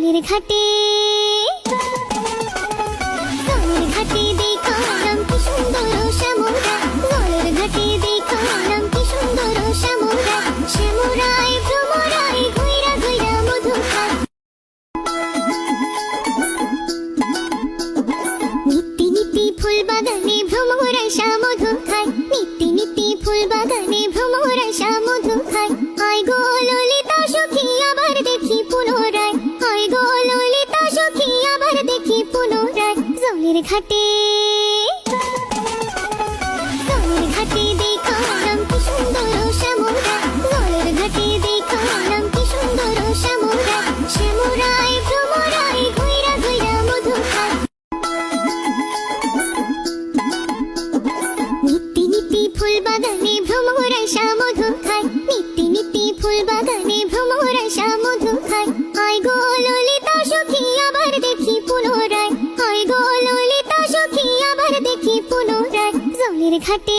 জলের ঘাটে দেখালাম কি সুন্দর শ্যামরায়, জলের ঘাটে দেখালাম কি সুন্দর শ্যামরায়, শ্যামরায় ভ্রমরায় ঘুইরা ঘুইরা মধু খায়। নিত্যি নিত্যি ফুল বাগানে ভ্রমরায় সা মধু খায়, নিত্যি নিত্যি ফুল বাগানে ভ্রমরায় সা মধু খায়। আয় গো ললিতা সখী আবার দেখি পুনরায়, আয় গো ললিতা সখী আবার দেখি পুনরায়। জলের ঘাটে দেখালাম কি সুন্দর শ্যামরায়, জলের ঘাটে দেখালাম কি সুন্দর শ্যামরায়, শ্যামরায় ভ্রমরায় ঘুইরা ঘুইরা মধু খায়। নিত্যি নিত্যি ফুল বাগানে ভ্রমরায় সা মধু খায়, নিত্যি নিত্যি ফুল বাগানে ভ্রমরায় সা মধু খায়। আয় গো ললিতা সখী আবার দেখি পুনরায়, আয় গো ললিতা সখী আবার দেখি পুনরায়। জলের ঘাটে